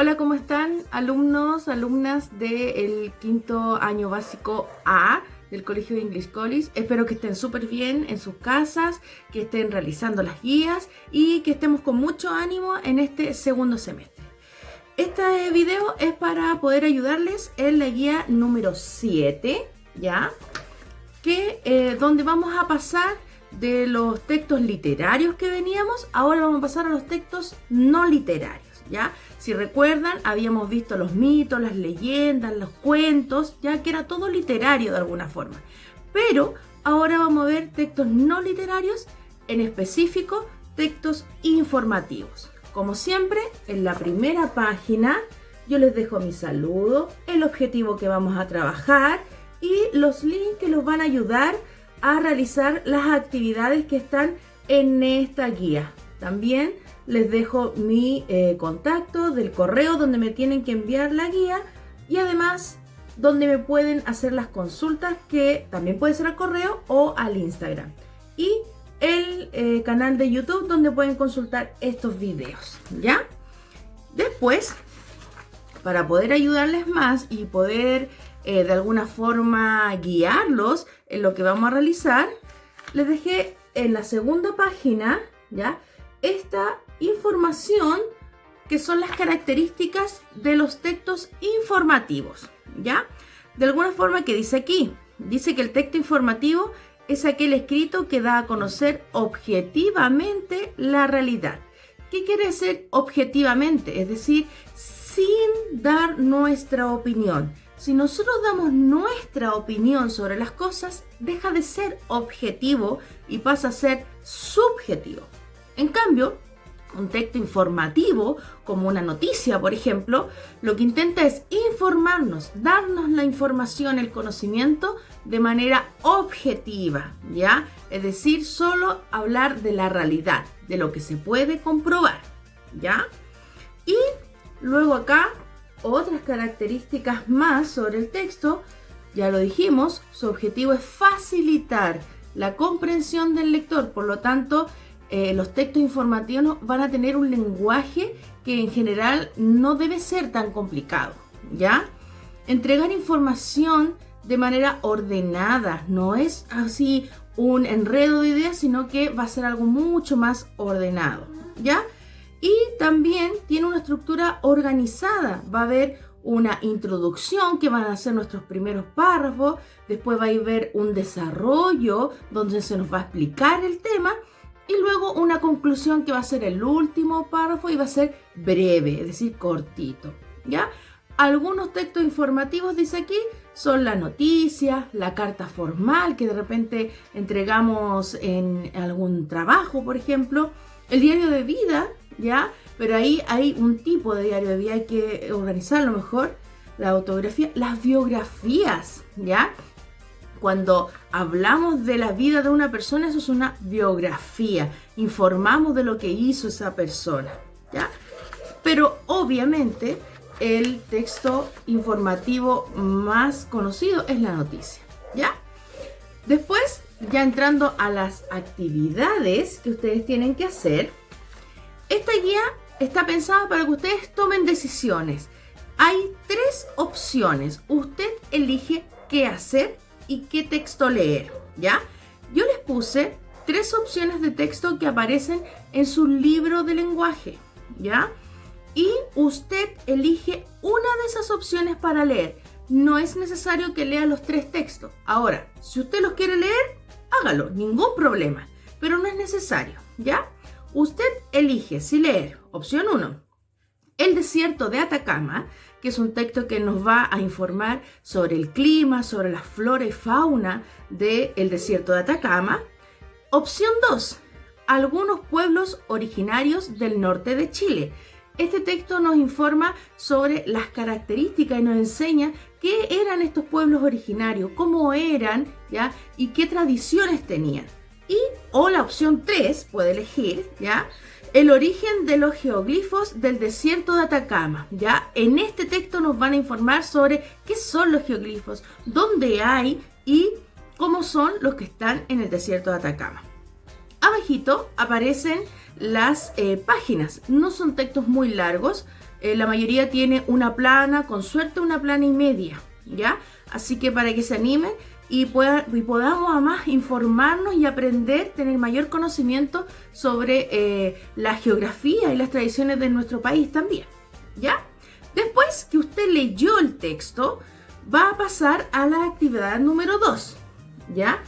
Hola, ¿cómo están alumnos, alumnas del quinto año básico A del Colegio de English College? Espero que estén súper bien en sus casas, que estén realizando las guías y que estemos con mucho ánimo en este segundo semestre. Este video es para poder ayudarles en la guía número 7, ¿ya? Donde vamos a pasar de los textos literarios que veníamos, ahora vamos a pasar a los textos no literarios, ¿ya? Si recuerdan, habíamos visto los mitos, las leyendas, los cuentos, ya que era todo literario de alguna forma. Pero ahora vamos a ver textos no literarios, en específico textos informativos. Como siempre, en la primera página yo les dejo mi saludo, el objetivo que vamos a trabajar y los links que los van a ayudar a realizar las actividades que están en esta guía. También les dejo mi contacto del correo donde me tienen que enviar la guía y además donde me pueden hacer las consultas, que también puede ser al correo o al Instagram, y el canal de YouTube donde pueden consultar estos videos, ¿ya? Después, para poder ayudarles más y poder de alguna forma guiarlos en lo que vamos a realizar, les dejé en la segunda página, ¿ya?, esta información que son las características de los textos informativos, ¿ya? De alguna forma, que dice aquí, dice que el texto informativo es aquel escrito que da a conocer objetivamente la realidad. ¿Qué quiere decir objetivamente? Es decir, sin dar nuestra opinión. Si nosotros damos nuestra opinión sobre las cosas, deja de ser objetivo y pasa a ser subjetivo. En cambio, un texto informativo, como una noticia, por ejemplo, lo que intenta es informarnos, darnos la información, el conocimiento de manera objetiva, ¿ya? Es decir, solo hablar de la realidad, de lo que se puede comprobar, ¿ya? Y luego acá, otras características más sobre el texto. Ya lo dijimos, su objetivo es facilitar la comprensión del lector, por lo tanto, los textos informativos van a tener un lenguaje que en general no debe ser tan complicado, ¿ya? Entregar información de manera ordenada, no es así un enredo de ideas, sino que va a ser algo mucho más ordenado, ¿ya? Y también tiene una estructura organizada. Va a haber una introducción que van a ser nuestros primeros párrafos, después va a haber un desarrollo donde se nos va a explicar el tema y luego una conclusión que va a ser el último párrafo y va a ser breve, es decir, cortito, ¿ya? Algunos textos informativos, dice aquí, son la noticia, la carta formal que de repente entregamos en algún trabajo, por ejemplo, el diario de vida, ¿ya? Pero ahí hay un tipo de diario de vida, hay que organizarlo mejor, la autobiografía, las biografías, ¿ya? Cuando hablamos de la vida de una persona, eso es una biografía, informamos de lo que hizo esa persona, ¿ya? Pero obviamente el texto informativo más conocido es la noticia, ¿ya? Después, ya entrando a las actividades que ustedes tienen que hacer, esta guía está pensada para que ustedes tomen decisiones. Hay 3 opciones. Usted elige qué hacer y qué texto leer, ¿ya? Yo les puse 3 opciones de texto que aparecen en su libro de lenguaje, ¿ya? Y usted elige una de esas opciones para leer. No es necesario que lea los 3 textos. Ahora, si usted los quiere leer, hágalo, ningún problema. Pero no es necesario, ¿ya? Usted elige si leer, opción 1, El desierto de Atacama, que es un texto que nos va a informar sobre el clima, sobre la flora y fauna del desierto de Atacama. Opción 2, Algunos pueblos originarios del norte de Chile. Este texto nos informa sobre las características y nos enseña qué eran estos pueblos originarios, cómo eran, ¿ya? Y qué tradiciones tenían. O la opción 3, puede elegir, ¿ya? El origen de los geoglifos del desierto de Atacama, ¿ya? En este texto nos van a informar sobre qué son los geoglifos, dónde hay y cómo son los que están en el desierto de Atacama. Abajito aparecen las páginas. No son textos muy largos, la mayoría tiene una plana, con suerte una plana y media, ¿ya? Así que para que se animen y podamos además informarnos y aprender, tener mayor conocimiento sobre la geografía y las tradiciones de nuestro país también, ¿ya? Después que usted leyó el texto, va a pasar a la actividad número 2, ¿ya?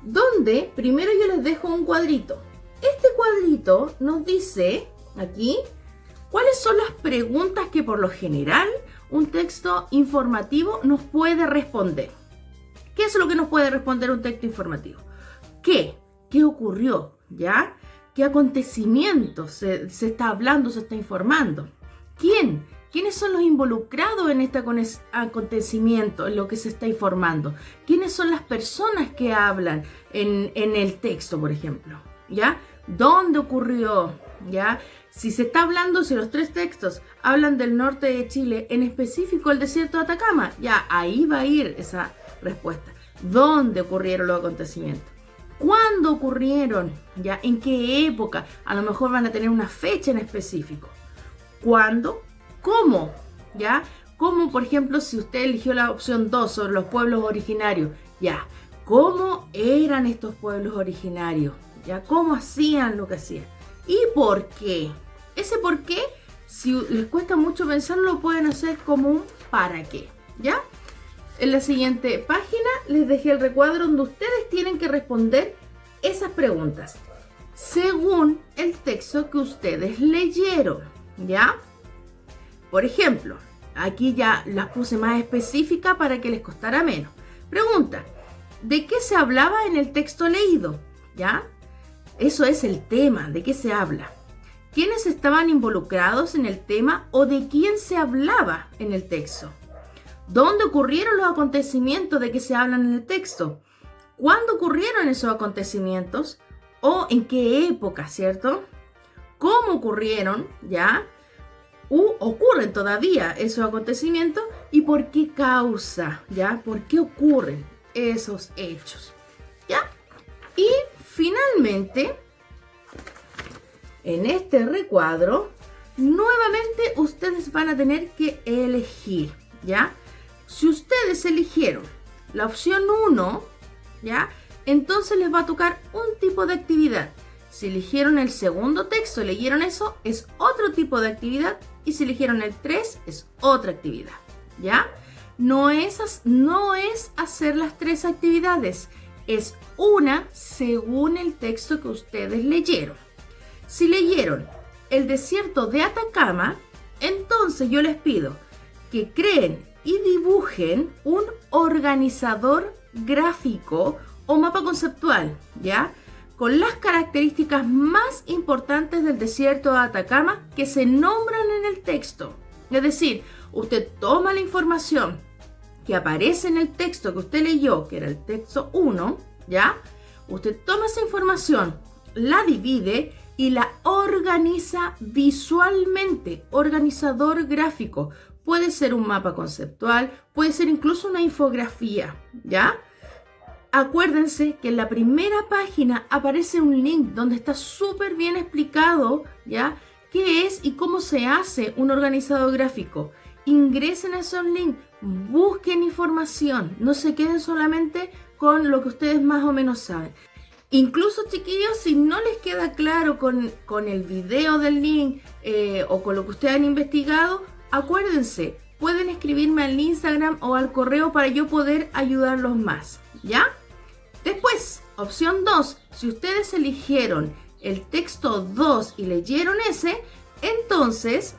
Donde primero yo les dejo un cuadrito. Este cuadrito nos dice aquí cuáles son las preguntas que por lo general un texto informativo nos puede responder. ¿Qué es lo que nos puede responder un texto informativo? ¿Qué? ¿Qué ocurrió? ¿Ya? ¿Qué acontecimientos se está hablando, se está informando? ¿Quién? ¿Quiénes son los involucrados en este acontecimiento, en lo que se está informando? ¿Quiénes son las personas que hablan en el texto, por ejemplo? ¿Ya? ¿Dónde ocurrió? ¿Ya? Si se está hablando, si los 3 textos hablan del norte de Chile, en específico el desierto de Atacama, ya ahí va a ir esa respuesta. ¿Dónde ocurrieron los acontecimientos? ¿Cuándo ocurrieron? ¿Ya? ¿En qué época? A lo mejor van a tener una fecha en específico. ¿Cuándo? ¿Cómo? ¿Ya? ¿Cómo, por ejemplo, si usted eligió la opción 2 sobre los pueblos originarios? ¿Ya? ¿Cómo eran estos pueblos originarios? ¿Ya? ¿Cómo hacían lo que hacían? ¿Y por qué? Ese por qué, si les cuesta mucho pensarlo, lo pueden hacer como un para qué, ¿ya? En la siguiente página les dejé el recuadro donde ustedes tienen que responder esas preguntas según el texto que ustedes leyeron, ¿ya? Por ejemplo, aquí ya las puse más específicas para que les costara menos. Pregunta, ¿de qué se hablaba en el texto leído? ¿Ya? Eso es el tema, ¿de qué se habla? ¿Quiénes estaban involucrados en el tema o de quién se hablaba en el texto? ¿Dónde ocurrieron los acontecimientos de que se hablan en el texto? ¿Cuándo ocurrieron esos acontecimientos? ¿O en qué época, cierto? ¿Cómo ocurrieron? ¿Ya? ¿Ocurren todavía esos acontecimientos? ¿Y por qué causa? ¿Ya? ¿Por qué ocurren esos hechos? ¿Ya? Y finalmente, en este recuadro, nuevamente ustedes van a tener que elegir, ¿ya? Si ustedes eligieron la opción 1, ¿ya? Entonces les va a tocar un tipo de actividad. Si eligieron el segundo texto y leyeron eso, es otro tipo de actividad. Y si eligieron el 3, es otra actividad, ¿ya? No es hacer las 3 actividades. Es una según el texto que ustedes leyeron. Si leyeron el desierto de Atacama, entonces yo les pido que creen y dibujen un organizador gráfico o mapa conceptual, ¿ya? Con las características más importantes del desierto de Atacama que se nombran en el texto. Es decir, usted toma la información que aparece en el texto que usted leyó, que era el texto 1, ¿ya? Usted toma esa información, la divide y la organiza visualmente. Organizador gráfico. Puede ser un mapa conceptual, puede ser incluso una infografía, ¿ya? Acuérdense que en la primera página aparece un link donde está súper bien explicado, ¿ya? ¿Qué es y cómo se hace un organizador gráfico? Ingresen a esos links, busquen información, no se queden solamente con lo que ustedes más o menos saben. Incluso, chiquillos, si no les queda claro con el video del link o con lo que ustedes han investigado, acuérdense, pueden escribirme al Instagram o al correo para yo poder ayudarlos más, ¿ya? Después, opción 2, si ustedes eligieron el texto 2 y leyeron ese, entonces,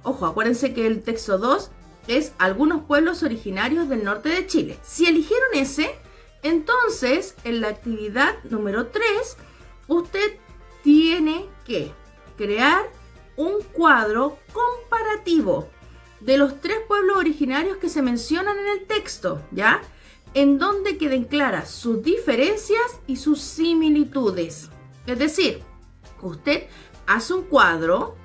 ojo, acuérdense que el texto 2 es algunos pueblos originarios del norte de Chile. Si eligieron ese, entonces, en la actividad número 3, usted tiene que crear un cuadro comparativo de los 3 pueblos originarios que se mencionan en el texto, ¿ya? En donde queden claras sus diferencias y sus similitudes. Es decir, usted hace un cuadro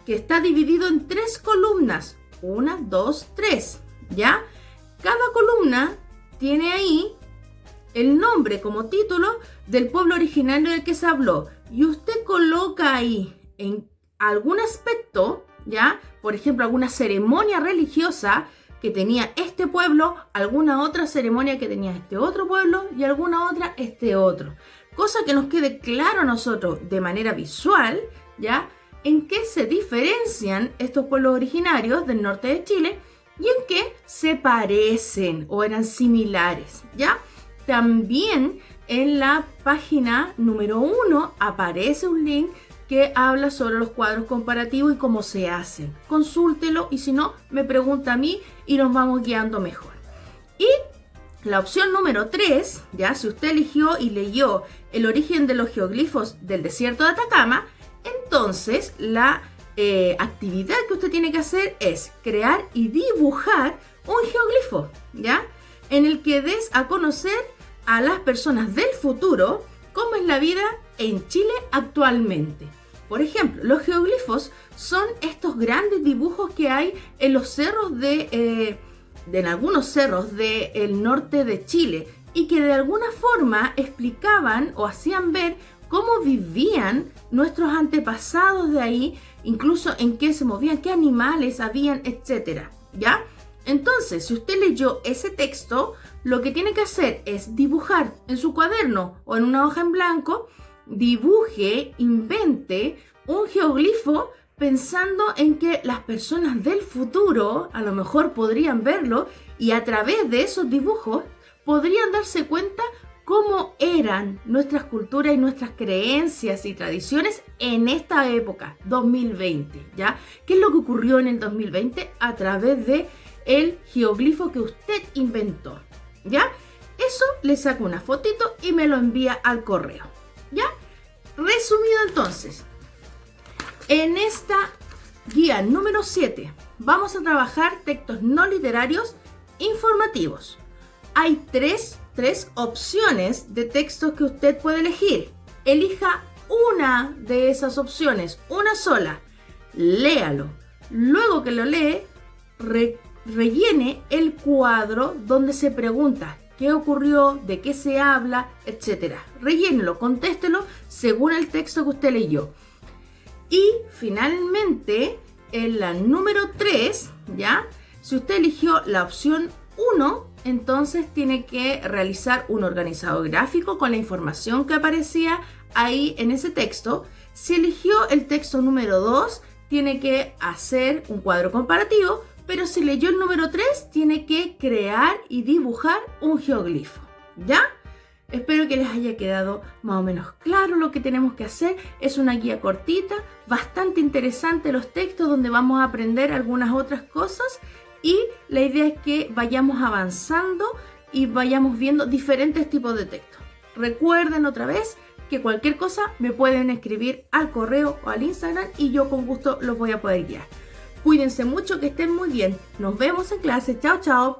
que está dividido en 3 columnas. 1, 2, 3, ¿ya? Cada columna tiene ahí el nombre como título del pueblo originario del que se habló. Y usted coloca ahí en algún aspecto, ¿ya? por ejemplo, alguna ceremonia religiosa que tenía este pueblo, alguna otra ceremonia que tenía este otro pueblo y alguna otra este otro. Cosa que nos quede claro a nosotros de manera visual, ¿ya? En qué se diferencian estos pueblos originarios del norte de Chile y en qué se parecen o eran similares, ¿ya? También en la página número 1 aparece un link que habla sobre los cuadros comparativos y cómo se hacen. Consúltelo y si no, me pregunta a mí y nos vamos guiando mejor. Y la opción número 3, ya si usted eligió y leyó el origen de los geoglifos del desierto de Atacama, entonces la actividad que usted tiene que hacer es crear y dibujar un geoglifo, ¿ya? En el que des a conocer a las personas del futuro cómo es la vida en Chile actualmente. Por ejemplo, los geoglifos son estos grandes dibujos que hay en los cerros en algunos cerros del norte de Chile y que de alguna forma explicaban o hacían ver cómo vivían nuestros antepasados de ahí, incluso en qué se movían, qué animales habían, etcétera, ¿ya? Entonces, si usted leyó ese texto, lo que tiene que hacer es dibujar en su cuaderno o en una hoja en blanco, dibuje, invente un geoglifo pensando en que las personas del futuro a lo mejor podrían verlo y a través de esos dibujos podrían darse cuenta cómo eran nuestras culturas y nuestras creencias y tradiciones en esta época, 2020, ¿ya? ¿Qué es lo que ocurrió en el 2020 a través de el geoglifo que usted inventó? ¿Ya? Eso le saco una fotito y me lo envía al correo, ¿ya? Resumido entonces, en esta guía número 7 vamos a trabajar textos no literarios informativos. Hay tres opciones de textos que usted puede elegir. Elija una de esas opciones, una sola. Léalo. Luego que lo lee, rellene el cuadro donde se pregunta qué ocurrió, de qué se habla, etc. Rellénelo, contéstelo según el texto que usted leyó. Y finalmente, en la número 3, ¿ya? Si usted eligió la opción 1, entonces tiene que realizar un organizado gráfico con la información que aparecía ahí en ese texto. Si eligió el texto número 2, tiene que hacer un cuadro comparativo, pero si leyó el número 3, tiene que crear y dibujar un geoglifo, ¿ya? Espero que les haya quedado más o menos claro lo que tenemos que hacer. Es una guía cortita, bastante interesante los textos donde vamos a aprender algunas otras cosas y la idea es que vayamos avanzando y vayamos viendo diferentes tipos de textos. Recuerden otra vez que cualquier cosa me pueden escribir al correo o al Instagram y yo con gusto los voy a poder guiar. Cuídense mucho, que estén muy bien. Nos vemos en clase. Chao, chao.